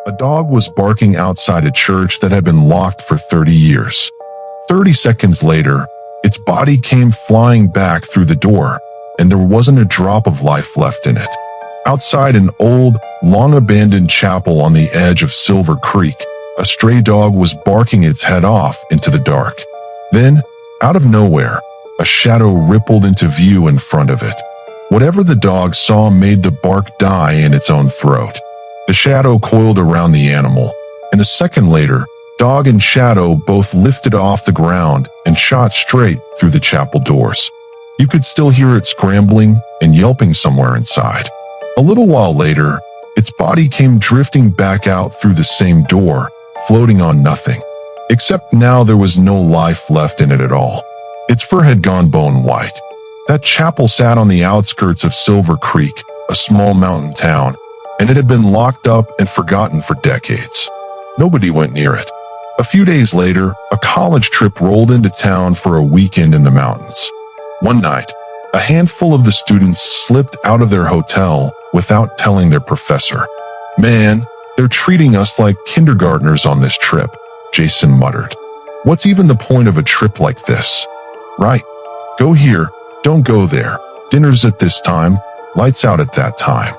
A dog was barking outside a church that had been locked for 30 years. 30 seconds later, its body came flying back through the door, and there wasn't a drop of life left in it. Outside an old, long-abandoned chapel on the edge of Silver Creek, a stray dog was barking its head off into the dark. Then, out of nowhere, a shadow rippled into view in front of it. Whatever the dog saw made the bark die in its own throat. The shadow coiled around the animal, and a second later, dog and shadow both lifted off the ground and shot straight through the chapel doors. You could still hear it scrambling and yelping somewhere inside. A little while later, its body came drifting back out through the same door, floating on nothing. Except now there was no life left in it at all. Its fur had gone bone white. That chapel sat on the outskirts of Silver Creek, a small mountain town, and it had been locked up and forgotten for decades. Nobody went near it. A few days later, a college trip rolled into town for a weekend in the mountains. One night, a handful of the students slipped out of their hotel without telling their professor. "Man, they're treating us like kindergartners on this trip," Jason muttered. "What's even the point of a trip like this? Right, go here, don't go there. Dinner's at this time, lights out at that time.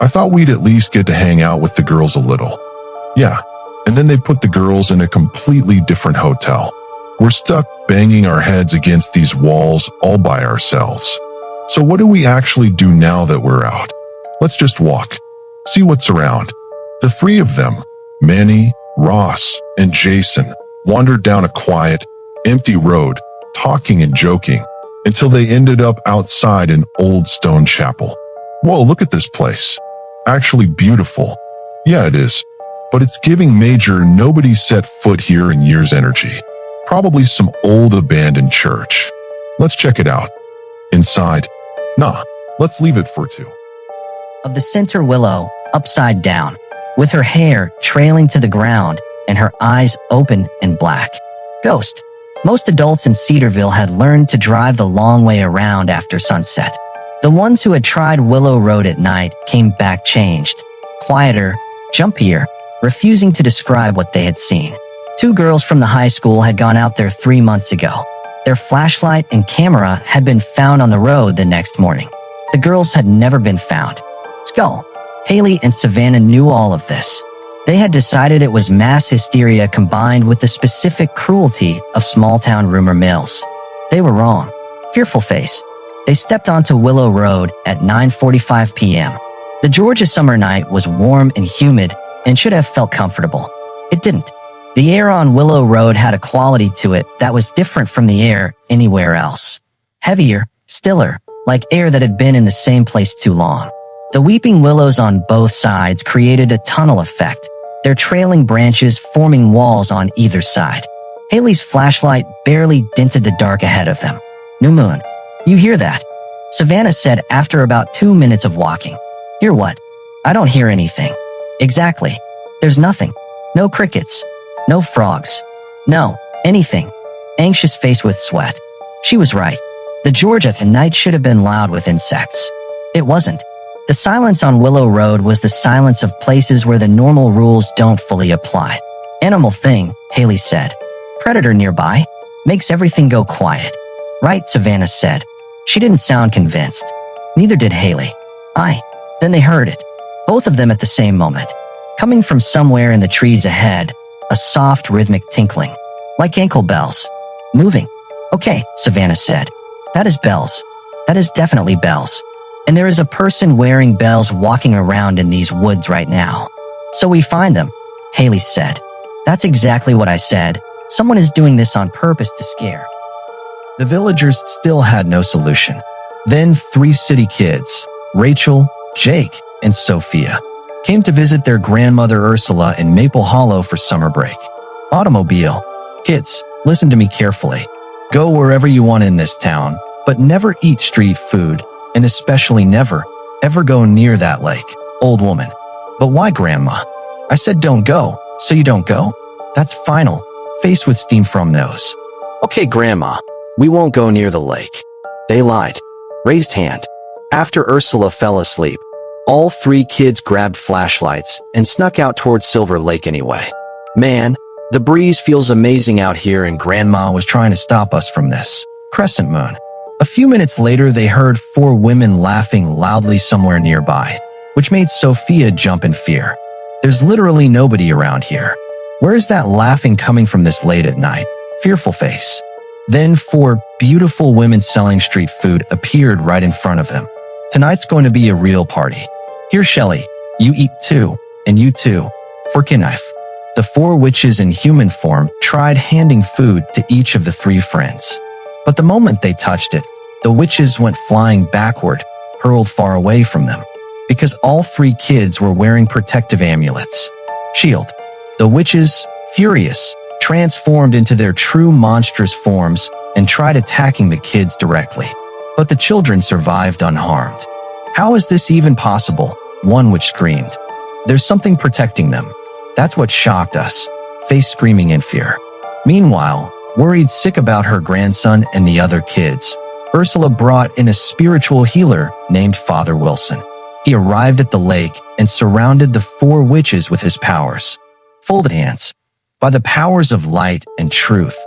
I thought we'd at least get to hang out with the girls a little." Yeah, and then they put the girls in a completely different hotel. We're stuck banging our heads against these walls all by ourselves. So what do we actually do now that we're out? Let's just walk, see what's around. The three of them, Manny, Ross, and Jason, wandered down a quiet, empty road, talking and joking, until they ended up outside an old stone chapel. Whoa, look at this place. Actually beautiful. Yeah, it is. But it's giving major nobody set foot here in years energy. Probably some old abandoned church. Let's check it out. Inside? Nah, let's leave it for two. Of the center willow, upside down, with her hair trailing to the ground and her eyes open and black. Ghost. Most adults in Cedarville had learned to drive the long way around after sunset. The ones who had tried Willow Road at night came back changed, quieter, jumpier, refusing to describe what they had seen. Two girls from the high school had gone out there 3 months ago. Their flashlight and camera had been found on the road the next morning. The girls had never been found. Skull. Haley and Savannah knew all of this. They had decided it was mass hysteria combined with the specific cruelty of small-town rumor mills. They were wrong. Fearful face. They stepped onto Willow Road at 9:45 p.m. The Georgia summer night was warm and humid and should have felt comfortable. It didn't. The air on Willow Road had a quality to it that was different from the air anywhere else. Heavier, stiller, like air that had been in the same place too long. The weeping willows on both sides created a tunnel effect, their trailing branches forming walls on either side. Haley's flashlight barely dented the dark ahead of them. New moon. You hear that? Savannah said after about 2 minutes of walking. Hear what? I don't hear anything. Exactly. There's nothing. No crickets. No frogs. No, anything. Anxious face with sweat. She was right. The Georgia night should have been loud with insects. It wasn't. The silence on Willow Road was the silence of places where the normal rules don't fully apply. Animal thing, Haley said. Predator nearby. Makes everything go quiet. Right, Savannah said. She didn't sound convinced. Neither did Haley. Then they heard it. Both of them at the same moment. Coming from somewhere in the trees ahead, a soft rhythmic tinkling. Like ankle bells. Moving. Okay, Savannah said. That is bells. That is definitely bells. And there is a person wearing bells walking around in these woods right now. So we find them, Haley said. That's exactly what I said. Someone is doing this on purpose to scare. The villagers still had no solution. Then 3 city kids, Rachel, Jake, and Sophia, came to visit their grandmother Ursula in Maple Hollow for summer break. Automobile. Kids, listen to me carefully. Go wherever you want in this town, but never eat street food, and especially never, ever go near that lake. Old woman. But why, Grandma? I said don't go, so you don't go? That's final. Face with steam from nose. Okay, Grandma, we won't go near the lake. They lied. Raised hand. After Ursula fell asleep, All three kids grabbed flashlights and snuck out towards Silver Lake anyway. Man, the breeze feels amazing out here, and Grandma was trying to stop us from this. Crescent moon. A few minutes later, they heard 4 women laughing loudly somewhere nearby, which made Sophia jump in fear. There's literally nobody around here. Where is that laughing coming from this late at night? Fearful face. Then 4 beautiful women selling street food appeared right in front of them. Tonight's going to be a real party. Here, Shelley, you eat too, and you too. Fork and knife. The 4 witches in human form tried handing food to each of the 3 friends. But the moment they touched it, the witches went flying backward, hurled far away from them. Because all 3 kids were wearing protective amulets. Shield. The witches, furious, transformed into their true monstrous forms and tried attacking the kids directly. But the children survived unharmed. How is this even possible? One witch screamed. There's something protecting them. That's what shocked us, face screaming in fear. Meanwhile, worried sick about her grandson and the other kids, Ursula brought in a spiritual healer named Father Wilson. He arrived at the lake and surrounded the 4 witches with his powers. Folded hands. By the powers of light and truth.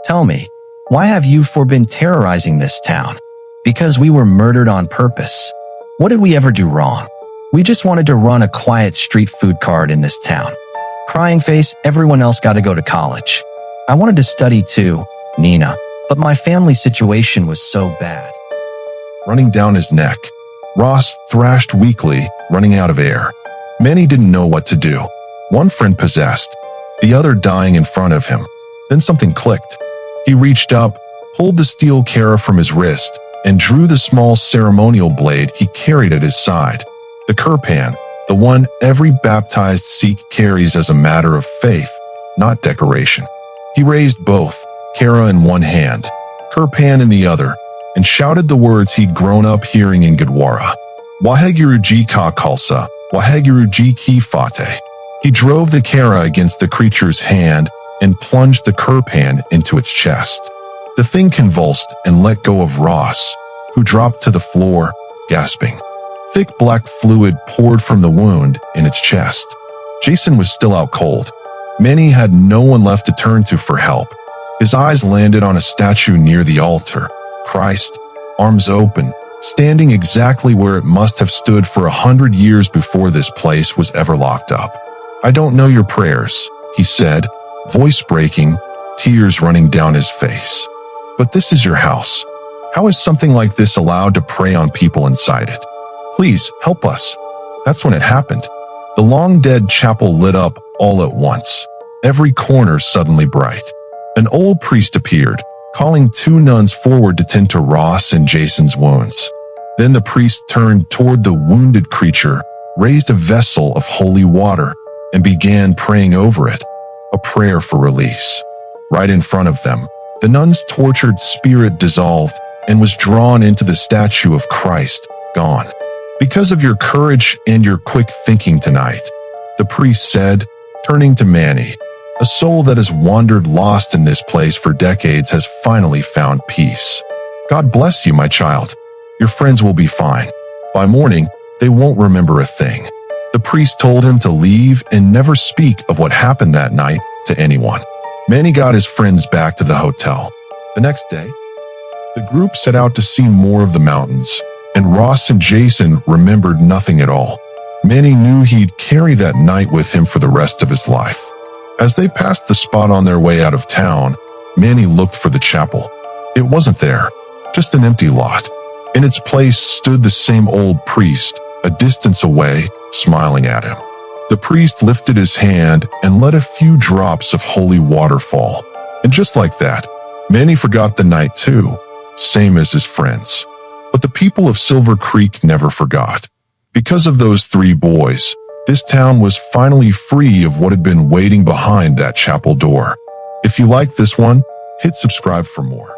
Tell me, why have you 4 been terrorizing this town? Because we were murdered on purpose. What did we ever do wrong? We just wanted to run a quiet street food cart in this town. Crying face, everyone else got to go to college. I wanted to study too, Nina, but my family situation was so bad. Running down his neck, Ross thrashed weakly, running out of air. Many didn't know what to do. One friend possessed, the other dying in front of him. Then something clicked. He reached up, pulled the steel kara from his wrist, and drew the small ceremonial blade he carried at his side. The kirpan, the one every baptized Sikh carries as a matter of faith, not decoration. He raised both, kara in one hand, kirpan in the other, and shouted the words he'd grown up hearing in Gurdwara. Waheguru Ji Ka Khalsa, Waheguru Ji Ki Fateh. He drove the kara against the creature's hand and plunged the kirpan into its chest. The thing convulsed and let go of Ross, who dropped to the floor, gasping. Thick black fluid poured from the wound in its chest. Jason was still out cold. Manny had no one left to turn to for help. His eyes landed on a statue near the altar. Christ, arms open, standing exactly where it must have stood for 100 years before this place was ever locked up. I don't know your prayers, he said, voice breaking, tears running down his face. But this is your house. How is something like this allowed to prey on people inside it? Please, help us. That's when it happened. The long-dead chapel lit up all at once, every corner suddenly bright. An old priest appeared, calling 2 nuns forward to tend to Ross and Jason's wounds. Then the priest turned toward the wounded creature, raised a vessel of holy water, and began praying over it, a prayer for release. Right in front of them, the nun's tortured spirit dissolved and was drawn into the statue of Christ, gone. Because of your courage and your quick thinking tonight, the priest said, turning to Manny, a soul that has wandered lost in this place for decades has finally found peace. God bless you, my child. Your friends will be fine. By morning, they won't remember a thing. The priest told him to leave and never speak of what happened that night to anyone. Manny got his friends back to the hotel. The next day, the group set out to see more of the mountains, and Ross and Jason remembered nothing at all. Manny knew he'd carry that night with him for the rest of his life. As they passed the spot on their way out of town, Manny looked for the chapel. It wasn't there, just an empty lot. In its place stood the same old priest, a distance away, smiling at him. The priest lifted his hand and let a few drops of holy water fall. And just like that, Manny forgot the night too, same as his friends. But the people of Silver Creek never forgot. Because of those 3 boys, this town was finally free of what had been waiting behind that chapel door. If you like this one, hit subscribe for more.